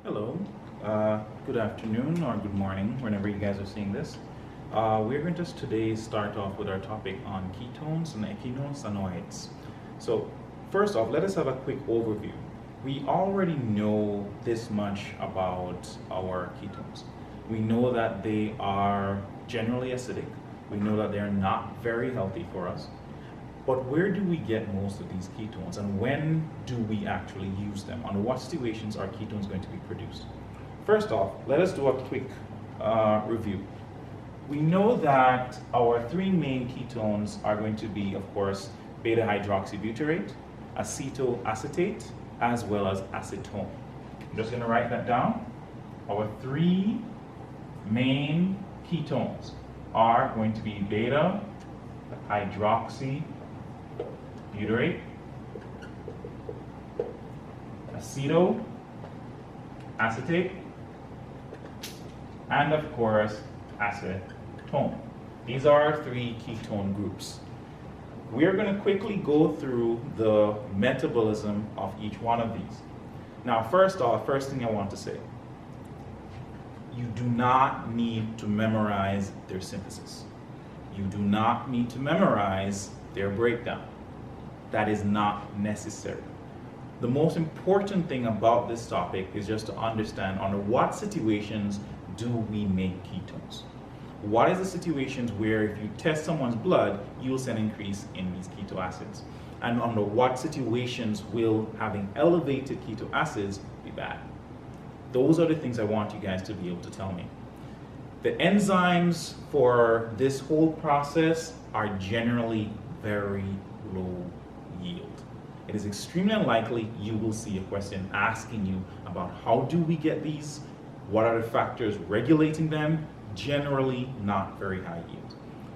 Hello, good afternoon or good morning, whenever you guys are seeing this. We're going to today start off with our topic on ketones and eicosanoids. So first off, let us have a quick overview. We already know this much about our ketones. We know that they are generally acidic. We know that they're not very healthy for us. But where do we get most of these ketones, and when do we actually use them? Under what situations are ketones going to be produced? First off, let us do a quick review. We know that our three main ketones are going to be, of course, beta-hydroxybutyrate, acetoacetate, as well as acetone. I'm just going to write that down. Our three main ketones are going to be beta-hydroxybutyrate, acetoacetate, and of course acetone. These are our three ketone groups. We're going to quickly go through the metabolism of each one of these. Now, first thing I want to say, you do not need to memorize their synthesis. You do not need to memorize their breakdown. That is not necessary. The most important thing about this topic is just to understand under what situations do we make ketones. What is the situations where if you test someone's blood, you'll see an increase in these keto acids? And under what situations will having elevated keto acids be bad? Those are the things I want you guys to be able to tell me. The enzymes for this whole process are generally very low yield. It is extremely unlikely you will see a question asking you about how do we get these, what are the factors regulating them. Generally not very high yield.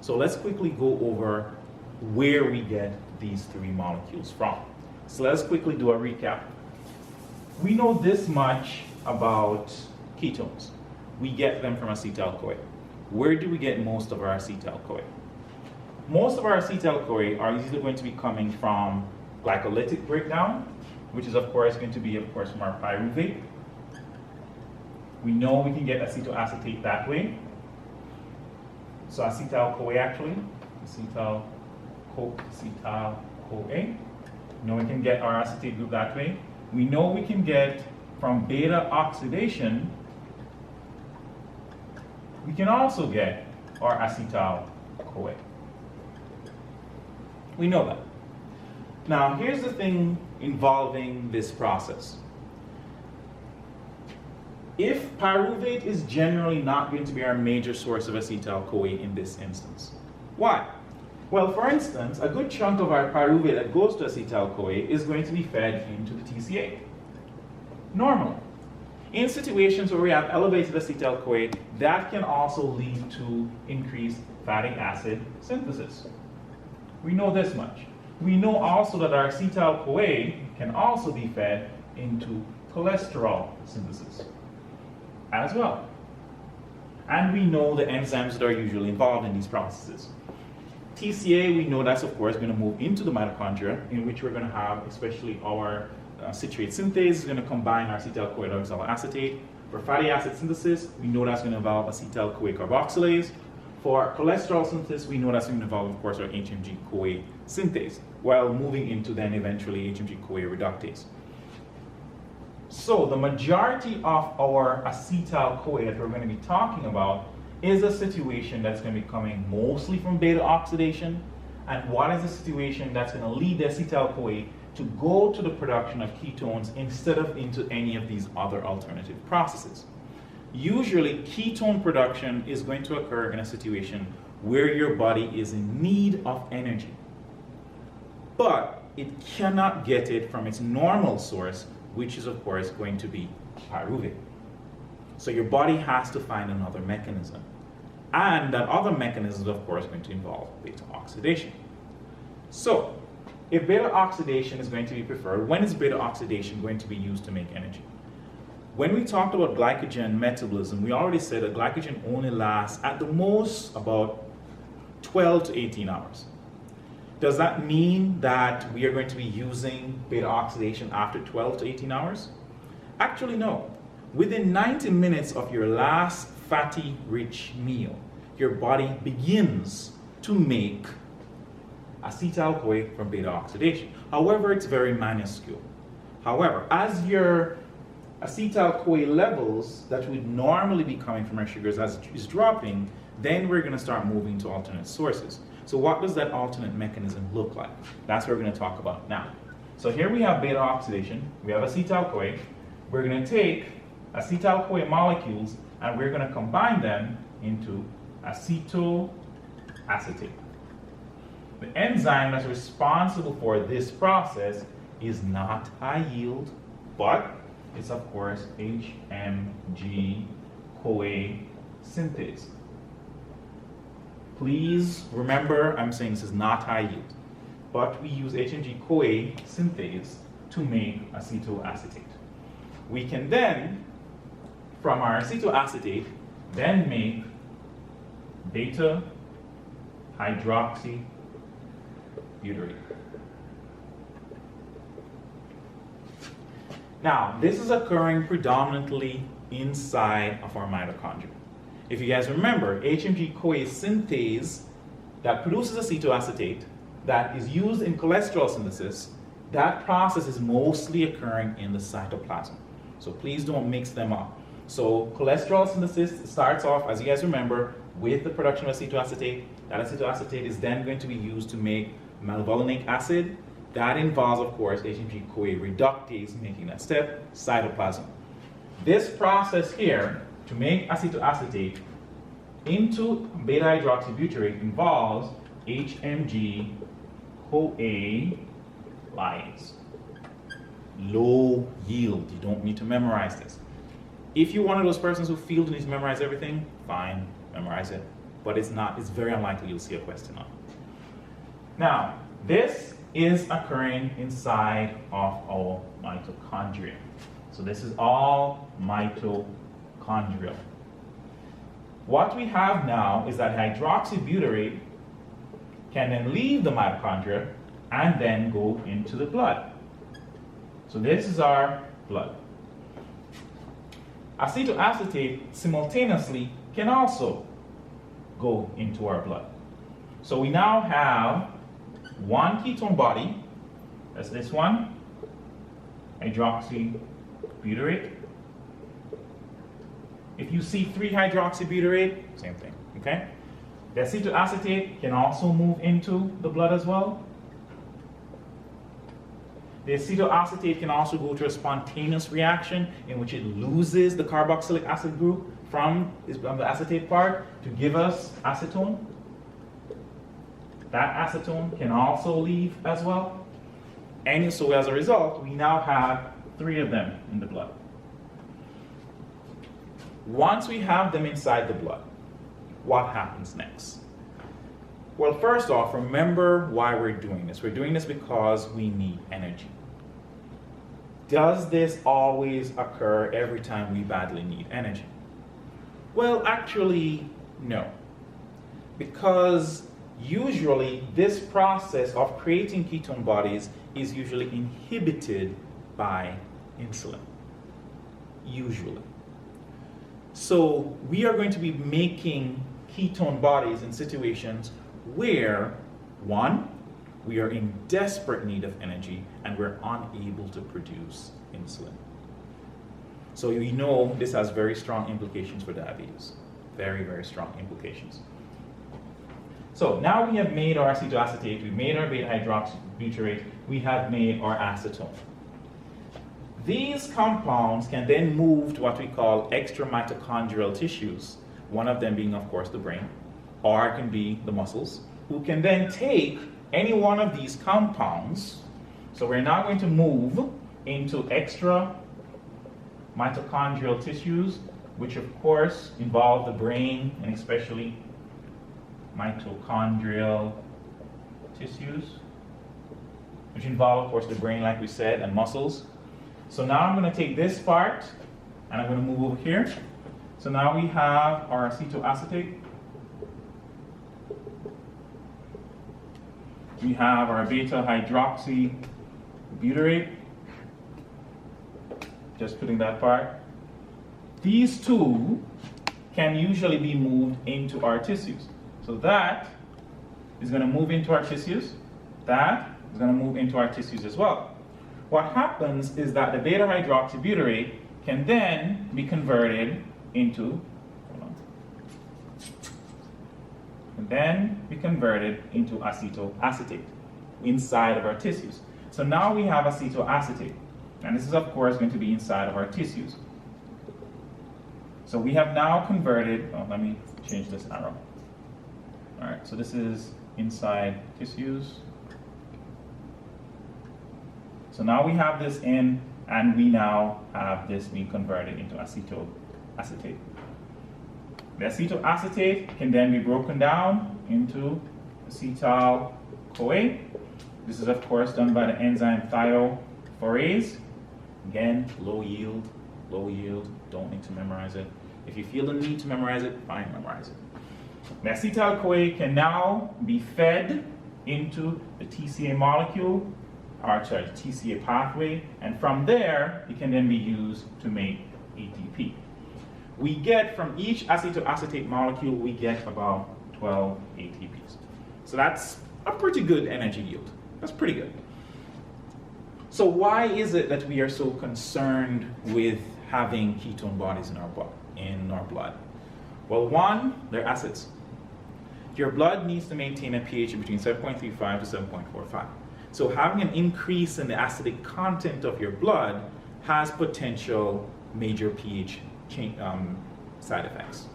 So let's quickly go over where we get these three molecules from. So let's quickly do a recap. We know this much about ketones. We get them from acetyl-CoA. Where do we get most of our acetyl-CoA? Most of our acetyl-CoA are either going to be coming from glycolytic breakdown, which is of course going to be from our pyruvate. We know we can get acetoacetate that way. So acetyl-CoA actually, acetyl-CoA. We know we can get our acetate group that way. We know we can get from beta oxidation, we can also get our acetyl-CoA. We know that. Now, here's the thing involving this process. If pyruvate is generally not going to be our major source of acetyl-CoA in this instance. Why? Well, for instance, a good chunk of our pyruvate that goes to acetyl-CoA is going to be fed into the TCA. Normally. In situations where we have elevated acetyl-CoA, that can also lead to increased fatty acid synthesis. We know this much. We know also that our acetyl-CoA can also be fed into cholesterol synthesis as well. And we know the enzymes that are usually involved in these processes. TCA, we know that's of course going to move into the mitochondria, in which we're going to have especially our citrate synthase is going to combine our acetyl-CoA hydroxylacetate. For fatty acid synthesis, we know that's going to involve acetyl-CoA carboxylase. For cholesterol synthesis, we know that's going to involve, of course, our HMG-CoA synthase, while moving into then eventually HMG-CoA reductase. So the majority of our acetyl-CoA that we're going to be talking about is a situation that's going to be coming mostly from beta oxidation. And what is the situation that's going to lead the acetyl-CoA to go to the production of ketones instead of into any of these other alternative processes? Usually, ketone production is going to occur in a situation where your body is in need of energy, but it cannot get it from its normal source, which is of course going to be pyruvate. So your body has to find another mechanism. And that other mechanism is of course going to involve beta oxidation. So if beta oxidation is going to be preferred, when is beta oxidation going to be used to make energy? When we talked about glycogen metabolism, we already said that glycogen only lasts at the most about 12 to 18 hours. Does that mean that we are going to be using beta oxidation after 12 to 18 hours? Actually, no. within 90 minutes of your last fatty-rich meal, your body begins to make acetyl-CoA from beta oxidation. However, it's very minuscule. However, as your acetyl-CoA levels that would normally be coming from our sugars is dropping, then we're going to start moving to alternate sources. So what does that alternate mechanism look like? That's what we're going to talk about now. So here we have beta oxidation, we have acetyl-CoA. We're going to take acetyl-CoA molecules and we're going to combine them into acetoacetate. The enzyme that's responsible for this process is not high yield, but it's of course HMG-CoA synthase. Please remember, I'm saying this is not high yield, but we use HMG-CoA synthase to make acetoacetate. We can then, from our acetoacetate, then make β-hydroxybutyrate. Now, this is occurring predominantly inside of our mitochondria. If you guys remember, HMG-CoA synthase that produces acetoacetate that is used in cholesterol synthesis, that process is mostly occurring in the cytoplasm. So please don't mix them up. So cholesterol synthesis starts off, as you guys remember, with the production of acetoacetate. That acetoacetate is then going to be used to make malvolinic acid. That involves, of course, HMG-CoA reductase making that step, cytoplasm. This process here, to make acetoacetate into beta-hydroxybutyrate, involves HMG-CoA lyase. Low yield. You don't need to memorize this. If you're one of those persons who feel you need to memorize everything, fine, memorize it. But it's very unlikely you'll see a question on it. Now, this is occurring inside of our mitochondria. So this is all mitochondrial. What we have now is that hydroxybutyrate can then leave the mitochondria and then go into the blood. So this is our blood. Acetoacetate simultaneously can also go into our blood. So we now have one ketone body, that's this one, hydroxybutyrate. If you see 3-hydroxybutyrate, same thing, okay? The acetoacetate can also move into the blood as well. The acetoacetate can also go through a spontaneous reaction in which it loses the carboxylic acid group from the acetate part to give us acetone. That acetone can also leave as well. And so as a result, we now have 3 of them in the blood. Once we have them inside the blood, what happens next? Well, first off, remember why we're doing this. We're doing this because we need energy. Does this always occur every time we badly need energy? Well, actually, no. Because usually this process of creating ketone bodies is usually inhibited by insulin. Usually. So we are going to be making ketone bodies in situations where, one, we are in desperate need of energy and we're unable to produce insulin. So you know this has very strong implications for diabetes. Very, very strong implications. So now we have made our acetoacetate, we've made our beta-hydroxybutyrate, we have made our acetone. These compounds can then move to what we call extramitochondrial tissues, one of them being, of course, the brain, or it can be the muscles, who can then take any one of these compounds. So we're now going to move into extramitochondrial tissues, which of course involve the brain and especially mitochondrial tissues, which involve, of course, the brain, like we said, and muscles. So now I'm going to take this part and I'm going to move over here. So now we have our acetoacetate. We have our beta-hydroxybutyrate. Just putting that part. these two can usually be moved into our tissues. So that is going to move into our tissues. That is going to move into our tissues as well. What happens is that the beta-hydroxybutyrate can then be converted into, acetoacetate inside of our tissues. So now we have acetoacetate, and this is of course going to be inside of our tissues. So we have now converted, let me change this arrow. All right, so this is inside tissues. So now we have this in, and we now have this being converted into acetoacetate. The acetoacetate can then be broken down into acetyl-CoA. This is of course done by the enzyme thiophorease. Again, low yield, don't need to memorize it. If you feel the need to memorize it, fine, memorize it. The acetyl-CoA can now be fed into the TCA molecule, or sorry, TCA pathway, and from there, it can then be used to make ATP. We get from each acetoacetate molecule, we get about 12 ATPs. So that's a pretty good energy yield. That's pretty good. So why is it that we are so concerned with having ketone bodies in our blood? Well, one, they're acids. Your blood needs to maintain a pH between 7.35 to 7.45. So having an increase in the acidic content of your blood has potential major pH side effects.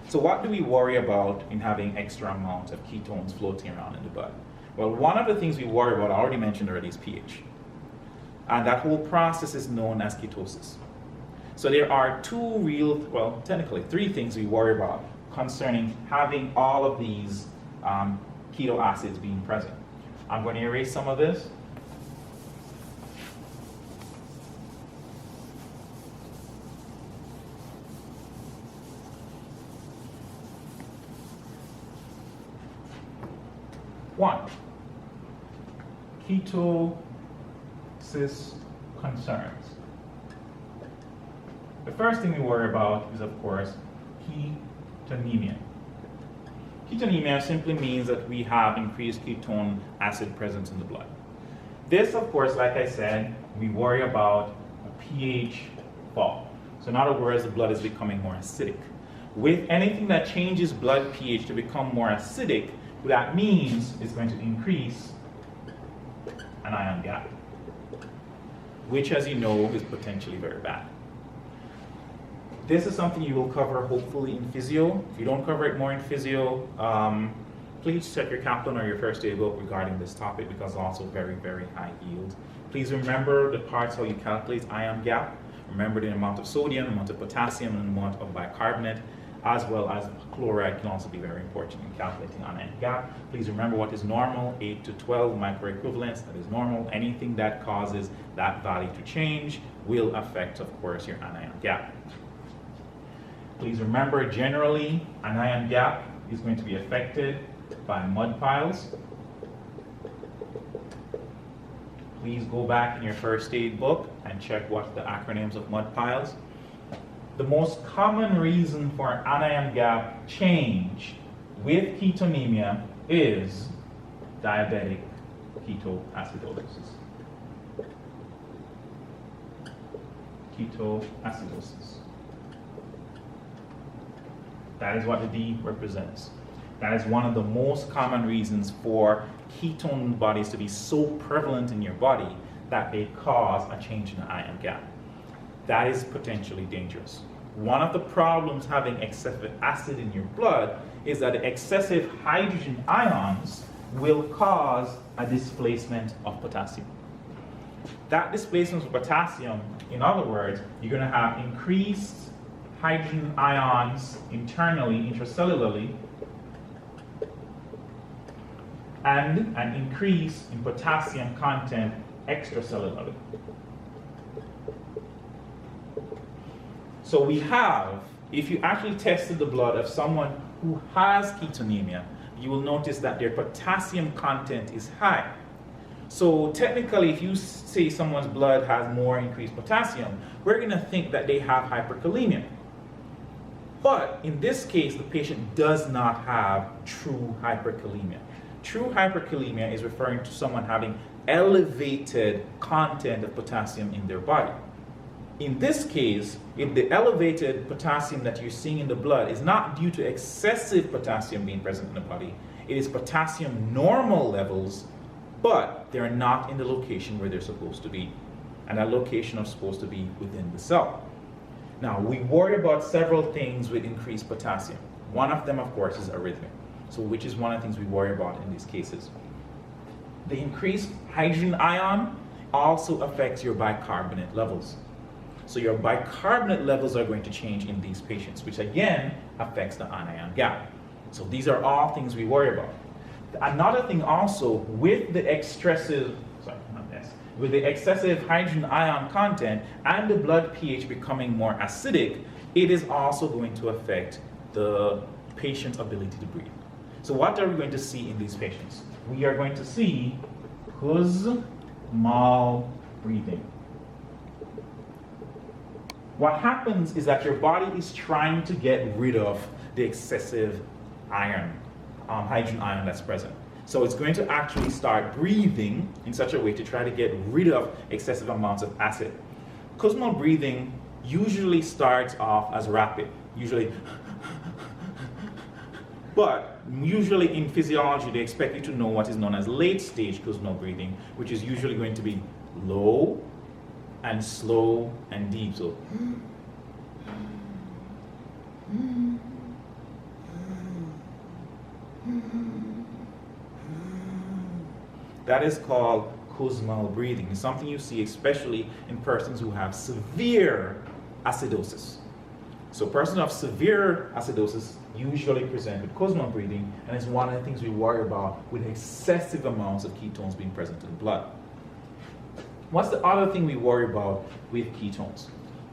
So what do we worry about in having extra amounts of ketones floating around in the blood? Well, one of the things we worry about, I already mentioned already, is pH. And that whole process is known as ketosis. So there are technically three things we worry about concerning having all of these keto acids being present. I'm going to erase some of this. One, ketosis concerns. The first thing we worry about is, of course, ketonemia. Ketonemia simply means that we have increased ketone acid presence in the blood. This, of course, like I said, we worry about a pH fall. So in other words, the blood is becoming more acidic. With anything that changes blood pH to become more acidic, what that means is going to increase an ion gap, which, as you know, is potentially very bad. This is something you will cover hopefully in physio. If you don't cover it more in physio, please check your Kaplan or your first aid book regarding this topic, because it's also very, very high yield. Please remember the parts how you calculate ion gap. Remember the amount of sodium, the amount of potassium, and the amount of bicarbonate, as well as chloride can also be very important in calculating ion gap. Please remember what is normal, 8 to 12 microequivalents, that is normal. Anything that causes that value to change will affect, of course, your anion gap. Please remember, generally, an ion gap is going to be affected by mud piles. Please go back in your first aid book and check what the acronyms of mud piles. The most common reason for anion gap change with ketonemia is diabetic ketoacidosis. Ketoacidosis. That is what the D represents. That is one of the most common reasons for ketone bodies to be so prevalent in your body that they cause a change in the ion gap. That is potentially dangerous. One of the problems having excessive acid in your blood is that the excessive hydrogen ions will cause a displacement of potassium. That displacement of potassium, in other words, you're going to have increased hydrogen ions internally, intracellularly, and an increase in potassium content extracellularly. So we have, if you actually tested the blood of someone who has ketonemia, you will notice that their potassium content is high. So technically, if you say someone's blood has more increased potassium, we're going to think that they have hyperkalemia. But in this case, the patient does not have true hyperkalemia. True hyperkalemia is referring to someone having elevated content of potassium in their body. In this case, if the elevated potassium that you're seeing in the blood is not due to excessive potassium being present in the body, it is potassium normal levels, but they're not in the location where they're supposed to be. And that location is supposed to be within the cell. Now, we worry about several things with increased potassium. One of them, of course, is arrhythmia. So which is one of the things we worry about in these cases. The increased hydrogen ion also affects your bicarbonate levels. So your bicarbonate levels are going to change in these patients, which again affects the anion gap. So these are all things we worry about. Another thing also, with the excessive hydrogen ion content and the blood pH becoming more acidic, it is also going to affect the patient's ability to breathe. So what are we going to see in these patients? We are going to see Kussmaul breathing. What happens is that your body is trying to get rid of the excessive hydrogen ion that's present. So it's going to actually start breathing in such a way to try to get rid of excessive amounts of acid. Kussmaul breathing usually starts off as rapid, but usually in physiology they expect you to know what is known as late stage Kussmaul breathing, which is usually going to be low and slow and deep. So that is called Kussmaul breathing. It's something you see especially in persons who have severe acidosis. So persons who have severe acidosis usually present with Kussmaul breathing, and it's one of the things we worry about with excessive amounts of ketones being present in blood. What's the other thing we worry about with ketones?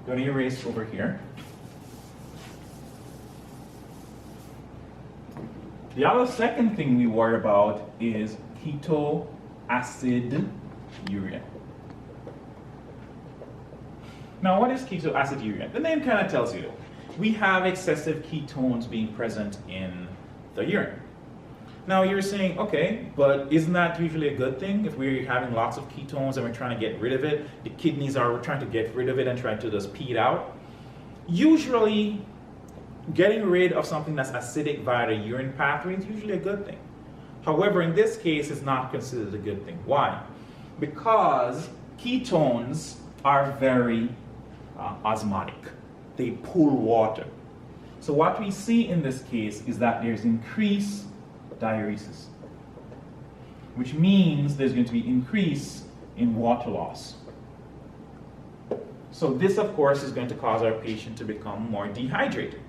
I'm going to erase over here. The other second thing we worry about is ketoaciduria. Now, what is ketoaciduria? The name kind of tells you. We have excessive ketones being present in the urine. Now, you're saying, okay, but isn't that usually a good thing? If we're having lots of ketones and we're trying to get rid of it, the kidneys are trying to get rid of it and trying to just pee it out. Usually, getting rid of something that's acidic via the urine pathway is usually a good thing. However, in this case, it's not considered a good thing. Why? Because ketones are very osmotic. They pull water. So what we see in this case is that there's increased diuresis, which means there's going to be increase in water loss. So this, of course, is going to cause our patient to become more dehydrated.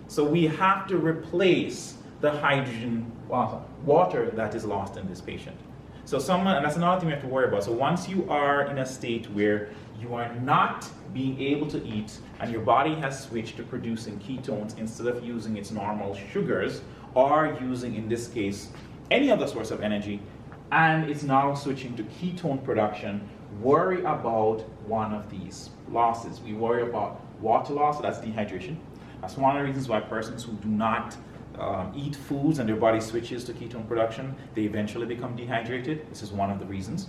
So we have to replace the hydrogen water that is lost in this patient. So and that's another thing we have to worry about. So once you are in a state where you are not being able to eat and your body has switched to producing ketones instead of using its normal sugars or using, in this case, any other source of energy, and it's now switching to ketone production, worry about one of these losses. We worry about water loss, so that's dehydration. That's one of the reasons why persons who do not eat foods and their body switches to ketone production, they eventually become dehydrated. This is one of the reasons.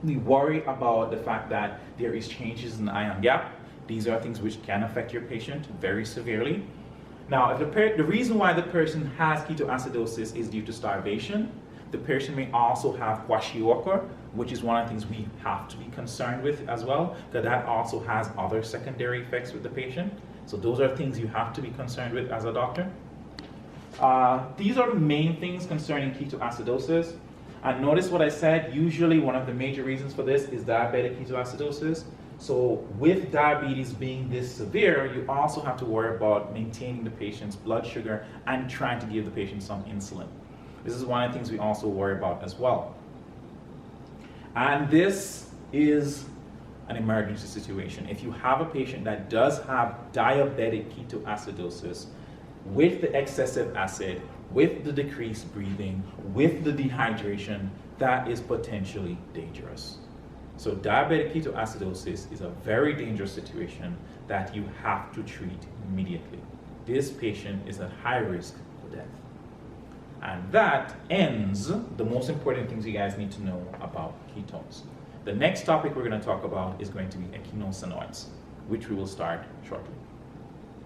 We worry about the fact that there is changes in the ion gap. These are things which can affect your patient very severely. Now, if the reason why the person has ketoacidosis is due to starvation, the person may also have kwashiorkor, which is one of the things we have to be concerned with as well, because that also has other secondary effects with the patient. So those are things you have to be concerned with as a doctor. These are the main things concerning ketoacidosis. And notice what I said, usually one of the major reasons for this is diabetic ketoacidosis. So with diabetes being this severe, you also have to worry about maintaining the patient's blood sugar and trying to give the patient some insulin. This is one of the things we also worry about as well. And this is an emergency situation. If you have a patient that does have diabetic ketoacidosis with the excessive acid, with the decreased breathing, with the dehydration, that is potentially dangerous. So diabetic ketoacidosis is a very dangerous situation that you have to treat immediately. This patient is at high risk for death. And that ends the most important things you guys need to know about ketones. The next topic we're going to talk about is going to be echinocenoids, which we will start shortly.